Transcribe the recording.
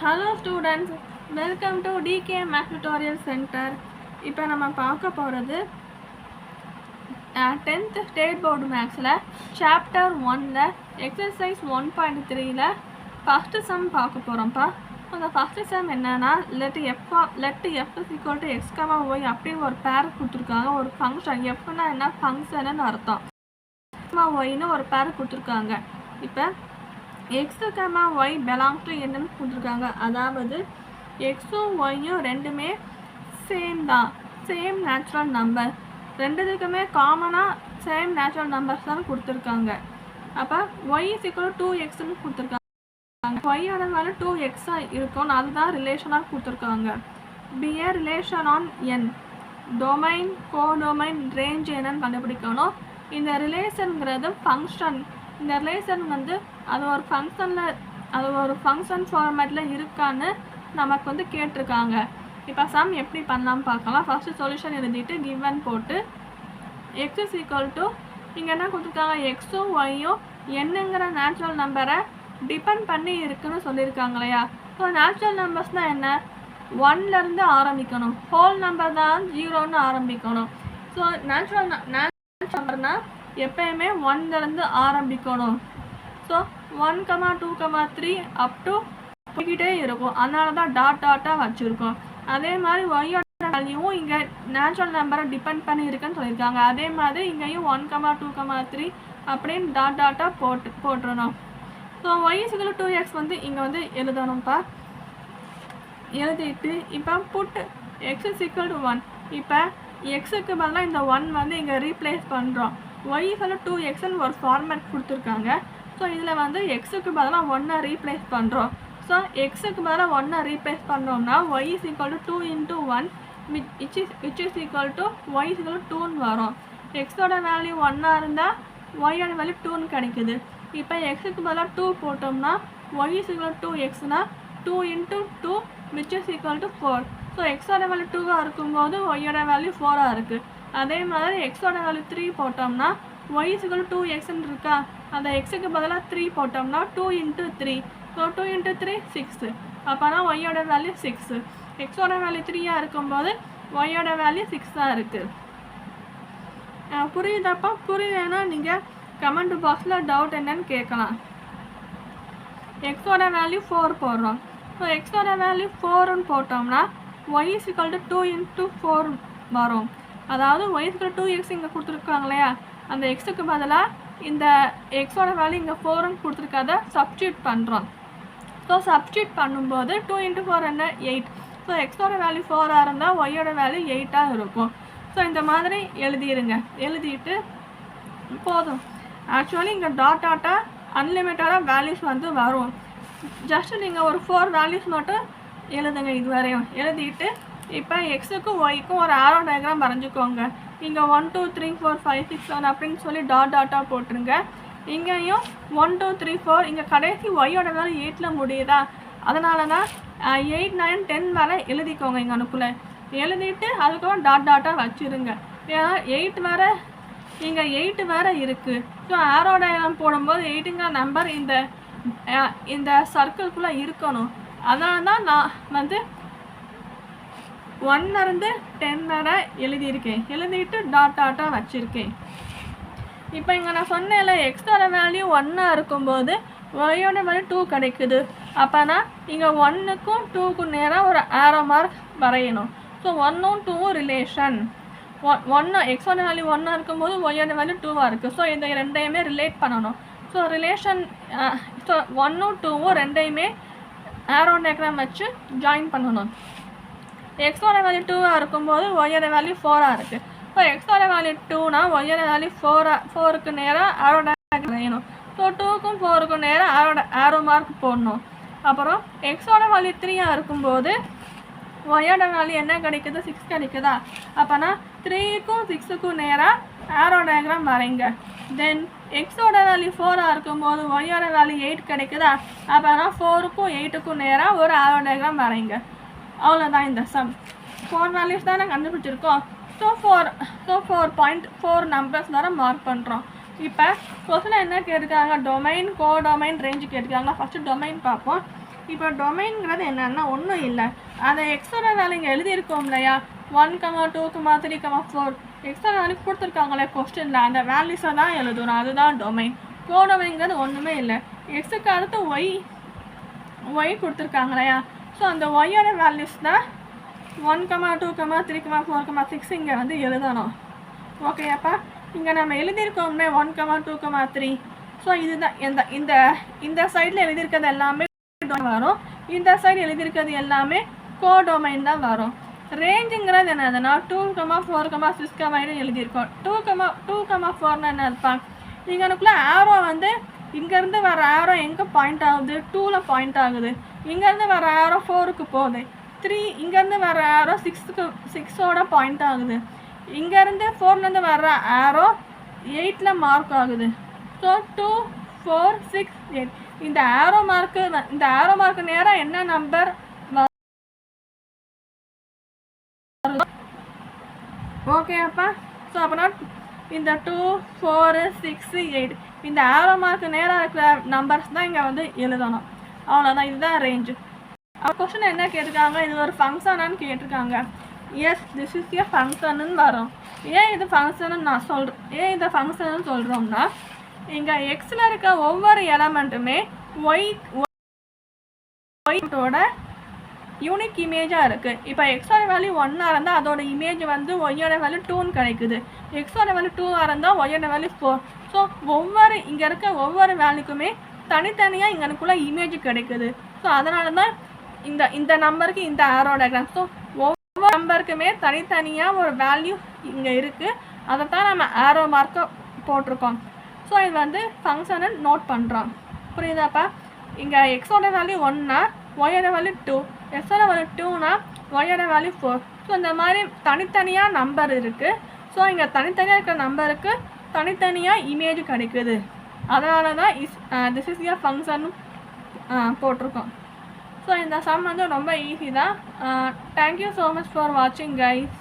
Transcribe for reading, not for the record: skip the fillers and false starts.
Hello students, welcome to DK Math Tutorial Center. இப்போ நம்ம பார்க்க போகிறது 10th State Board Mathsல Chapter 1ல Exercise 1.3ல First Sum பார்க்க போகிறோம்ப்பா. அந்த First Sum என்னன்னா let f is equal to x, y அப்படின்னு ஒரு பேர் கொடுத்துருக்காங்க. ஒரு ஃபங்க்ஷன் fனா என்ன ஃபங்க்ஷன்னு அர்த்தம். yன்னு ஒரு பேர் கொடுத்துருக்காங்க. இப்போ x, y belongs to என்னன்னு கொடுத்துருக்காங்க. அதாவது xும் yயும் ரெண்டுமே சேம் தான், சேம் நேச்சுரல் நம்பர், ரெண்டுத்துக்குமே காமனாக சேம் நேச்சுரல் நம்பர்ஸ் தான் கொடுத்துருக்காங்க. அப்போ y is equal to 2xன்னு கொடுத்துருக்காங்க. yயோட வேல்யூ 2x இருக்கும், அதுதான் ரிலேஷனாக கொடுத்துருக்காங்க. be a relation on n, domain, codomain, range என்னன்னு கண்டுபிடிக்கணும். இந்த ரிலேஷனுங்கிறது ஃபங்க்ஷன். இந்த ரிலேஷன் அது ஒரு ஃபங்க்ஷன் ஃபார்மேட்டில் இருக்கான்னு நமக்கு கேட்டிருக்காங்க. இப்போ சம் எப்படி பண்ணலாம் பார்க்கலாம். ஃபஸ்ட்டு சொல்யூஷன் எழுதிட்டு கிவன் போட்டு எக்ஸ் இஸ் ஈக்குவல் டு இங்கே என்ன கொடுத்துருக்காங்க, எக்ஸும் ஒய்யும் என்னங்கிற நேச்சுரல் நம்பரை டிபெண்ட் பண்ணி இருக்குன்னு சொல்லியிருக்காங்க இல்லையா. ஸோ நேச்சுரல் நம்பர்ஸ்னால் என்ன, 1லேருந்து ஆரம்பிக்கணும், ஹோல் நம்பர் தான் 0ன்னு ஆரம்பிக்கணும். ஸோ நேச்சுரல் நம்பர்னால் எப்பயுமே 1லேருந்து ஆரம்பிக்கணும். ஸோ 1, 2, 3 அப் டு போய்கிட்டே இருக்கும், அதனால தான் டாட்டாக வச்சுருக்கோம். அதே மாதிரி ஒய்யோட வேல்யூவும் இங்கே நேச்சுரல் நம்பரை டிபெண்ட் பண்ணி இருக்குன்னு சொல்லியிருக்காங்க. அதே மாதிரி இங்கேயும் 1, 2, 3 அப்படின்னு டாட்டாக போட்டுறணும். So y is equal to 2x இங்கே எழுதணும்ப்பா. எழுதிட்டு இப்போ put x is equal to 1. இப்போ எக்ஸுக்கு பதிலாக இந்த 1 இங்கே ரீப்ளேஸ் பண்ணுறோம். y is equal to 2xன்னு ஒரு ஃபார்மேட் கொடுத்துருக்காங்க. ஸோ இதில் எக்ஸுக்கு பதிலாக 1 ரீப்ளேஸ் பண்ணுறோம். ஸோ எக்ஸுக்கு பதிலாக 1 ரீப்ளேஸ் பண்ணோம்னா y is equal to 2 into 1 which is equal to y is equal to 2ன்னு வரும். எக்ஸோட வேல்யூ 1 இருந்தால் ஒய்யோட வேல்யூ 2ன்னு கிடைக்குது. இப்போ எக்ஸுக்கு பதிலாக 2 போட்டோம்னா y is equal to 2xனா 2 into 2 which is equal to 4. So எக்ஸோட வேல்யூ 2ஆக இருக்கும்போது ஒய்யோட வேல்யூ 4ஆக இருக்குது. அதே மாதிரி எக்ஸோட வேல்யூ 3 போட்டோம்னா y is equal to 2xன்னு இருக்கா, அந்த எக்ஸுக்கு பதிலாக 3 போட்டோம்னா 2 into 3. So 2 into 3 6. அப்போனா ஒய்யோட வேல்யூ 6. எக்ஸோட வேல்யூ 3ஆக இருக்கும்போது ஒய்யோட வேல்யூ 6ஆக இருக்குது. புரியுதாப்பா? புரியுதுன்னா நீங்கள் கமெண்ட் பாக்ஸில் டவுட் என்னன்னு கேட்கலாம். எக்ஸோட வேல்யூ 4 போடுறோம். ஸோ எக்ஸோட வேல்யூ 4ன்னு போட்டோம்னா y is equal to 2 into 4 வரும். அதாவது y is equal to 2x இங்கே கொடுத்துருக்காங்க இல்லையா, அந்த எக்ஸுக்கு பதிலாக இந்த எக்ஸோட வேல்யூ இங்கே 4ன்னு கொடுத்துருக்காத சப்ஸ்டியூட் பண்ணுறோம். ஸோ சப்ஸ்டியூட் பண்ணும்போது 2 into 4 என்ன 8. ஸோ எக்ஸோட வேல்யூ 4ஆக இருந்தால் ஒய்யோட வேல்யூ 8ஆக இருக்கும். ஸோ இந்த மாதிரி எழுதிடுங்க. எழுதிட்டு போதும். ஆக்சுவலி இங்கே டாட்டாக அன்லிமிட்டடாக வேல்யூஸ் வரும். ஜஸ்ட்டு நீங்கள் ஒரு 4 வேல்யூஸ் மட்டும் எழுதுங்க இது வரையும். எழுதிட்டு இப்போ எக்ஸுக்கும் ஒய்க்கும் ஒரு ஆரோ டயக்ராம் வரைஞ்சிக்கோங்க. இங்கே 1, 2, 3, 4, 5, 6, 7 அப்படின்னு சொல்லி டாட்டாக போட்டுருங்க. இங்கேயும் 1, 2, 3, 4 இங்கே கடைசி ஒய்யோட வேல்யூ 8ல் முடியுதா, அதனால தான் 8, 9, 10 வரை எழுதிக்கோங்க இங்கே அனுப்புல. எழுதிட்டு அதுக்கப்புறம் டாட்டாக வச்சுருங்க. ஏன்னா 8 வேறு இங்கே 8 வேறு இருக்குது. ஸோ ஆரோ டயக்ராம் போடும்போது 8ங்கிற நம்பர் இந்த சர்க்கிள்குள்ளே இருக்கணும். அதனால தான் நான் 1லேருந்து 10 வரை எழுதியிருக்கேன். எழுதிட்டு டாட்டாக வச்சுருக்கேன். இப்போ இங்கே நான் சொன்னேன்ல, எக்ஸோட வேல்யூ 1 இருக்கும்போது ஒய்யோட வேல்யூ 2 கிடைக்குது. அப்போனா இங்கே 1க்கும் 2க்கும் நேராக ஒரு ஆரோ மார்க் வரையணும். ஸோ 1ம் 2ம் ரிலேஷன். 1 எக்ஸோட வேல்யூ 1 இருக்கும்போது ஒய்யோட வேல்யூ 2ஆக இருக்குது. ஸோ இந்த ரெண்டையுமே ரிலேட் பண்ணணும். ஸோ ரிலேஷன் ஸோ 1ம் 2ம் ரெண்டையுமே ஆரோ டயக்ராம் வச்சு ஜாயின் பண்ணணும். எக்ஸோட வேல்யூ 2ஆக இருக்கும்போது ஒய்யோட வேல்யூ 4ஆக இருக்குது. ஸோ எக்ஸோட வேல்யூ 2னா ஒய்யோட வேல்யூ 4க்கு நேராக ஆரோ டயக்ராம் வரையணும். ஸோ 2க்கும் 4க்கும் நேராக ஆரோ மார்க் போடணும். அப்புறம் எக்ஸோட வேல்யூ 3ஆக இருக்கும்போது ஒய்யோட வேல்யூ என்ன கிடைக்குது, 6 கிடைக்குதா. அப்போனா 3க்கும் 6க்கும் நேராக ஆரோ டயக்ராம் வரைங்க. தென் எக்ஸோட வேல்யூ 4ஆக இருக்கும்போது ஒய்யோட வேல்யூ 8 கிடைக்குதா. அப்போனா 4க்கும் 8க்கும் நேராக ஒரு ஆரோ டயக்ராம் வரைங்க. அவ்வளோதான் இந்த சம். 4 வேல்யூஸ் தானே கண்டுபிடிச்சிருக்கோம். ஸோ 4 நம்பர்ஸ் தானே மார்க் பண்ணுறோம். இப்போ கொஸ்டின் என்ன கேட்டிருக்காங்க, டொமைன், கோடொமைன், ரேஞ்சு கேட்டிருக்காங்க. ஃபஸ்ட்டு டொமைன் பார்ப்போம். இப்போ டொமைன்ங்கிறது என்னன்னா ஒன்றும் இல்லை, அதை எக்ஸோட வேல்யூ இங்கே எழுதியிருக்கோம் இல்லையா, 1, 2, 3, 4 எக்ஸோட வேல்யூ கொடுத்துருக்காங்களே கொஸ்டினில், அந்த வேல்யூஸை தான் எழுதணும், அதுதான் டொமைன். கோடொமைன்ங்கிறது ஒன்றுமே இல்லை. எக்ஸுக்கு அடுத்து ஒய் கொடுத்துருக்காங்க இல்லையா, ஸோ அந்த ஒய்யோட வேல்யூஸ் தான் 1, 2, 3, 4, 6 இங்கே வந்து எழுதணும். ஓகேப்பா, இங்கே நம்ம எழுதியிருக்கோம்னே 1, 2, 3. ஸோ இதுதான் இந்த சைடில் எழுதியிருக்கிறது எல்லாமே வரும், இந்த சைடு எழுதியிருக்கிறது எல்லாமே கோடொமைன் தான் வரும். ரேஞ்சுங்கிறது என்னதுன்னா 2, 4, 6 எழுதியிருக்கோம். 2, 4 என்ன இருப்பாங்க, இங்கனுக்குள்ளே ஆரோ வந்து இங்கேருந்து வர ஆரோ எங்கே பாயிண்ட் ஆகுது, 2ல் பாயிண்ட் ஆகுது. இங்கேருந்து வர ஆரோ 4க்கு போகுது. 3 இங்கேருந்து வர ஆரோ 6ஓட பாயிண்ட் ஆகுது. இங்கேருந்து 4லேருந்து வர ஆரோ 8ல் மார்க் ஆகுது. ஸோ 2, 4, 6, 8 இந்த ஆரோ மார்க்கு நேராக என்ன நம்பர் ஓகேப்பா. ஸோ அப்போனா இந்த 2, 4, 6, 8 இந்த ஆரோ மார்க்கு நேராக இருக்கிற நம்பர்ஸ் தான் இங்கே வந்து எழுதணும். அவ்வளோதான், இதுதான் ரேஞ்சு. கொஸ்டின் என்ன கேட்டிருக்காங்க, இது ஒரு ஃபங்க்ஷனான்னு கேட்டிருக்காங்க. எஸ், திஸ் இஸ் ஏ ஃபங்க்ஷன்னு வரும். ஏன் இது ஃபங்க்ஷன்னு நான் சொல்கிறேன், ஏன் இதை ஃபங்க்ஷன்னு சொல்கிறோம்னா, இங்கே எக்ஸில் இருக்க ஒவ்வொரு எலமெண்ட்டுமே ஒய்யோட யூனிக் இமேஜாக இருக்குது. இப்போ எக்ஸோட வேல்யூ 1 இருந்தால் அதோட இமேஜ் வந்து ஒய்யோட வேல்யூ 2ன்னு கிடைக்குது. எக்ஸோட வேல்யூ 2 இருந்தால் ஒய்யோட வேல்யூ 4. ஸோ இங்கே இருக்க ஒவ்வொரு வேல்யூக்குமே தனித்தனியாக இங்கனுக்குள்ளே இமேஜ் கிடைக்குது. ஸோ அதனால தான் இந்த நம்பருக்கு இந்த ஆரோ டயக்ராம். ஸோ ஒவ்வொரு நம்பருக்குமே தனித்தனியாக ஒரு வேல்யூ இங்கே இருக்குது, அதை தான் நம்ம ஆரோ மார்க்கை போட்டிருக்கோம். ஸோ இது வந்து ஃபங்க்ஷனை நோட் பண்ணுறோம். புரியுதாப்பா? இங்கே எக்ஸோட வேல்யூ 1னா ஒய்யோட வேல்யூ 2, எக்ஸோட வேல்யூ 2னா ஒய்யோட வேல்யூ 4. ஸோ இந்த மாதிரி தனித்தனியாக நம்பர் இருக்குது. ஸோ இங்கே தனித்தனியாக இருக்கிற நம்பருக்கு தனித்தனியாக இமேஜ் கிடைக்குது. அதனால தான் திஸ் இஸ் ஏ ஃபங்க்ஷன் போட்டிருக்கோம். ஸோ இந்த சம் வந்து ரொம்ப ஈஸி தான். தேங்க்யூ ஸோ மச் ஃபார் வாட்சிங் கைஸ்.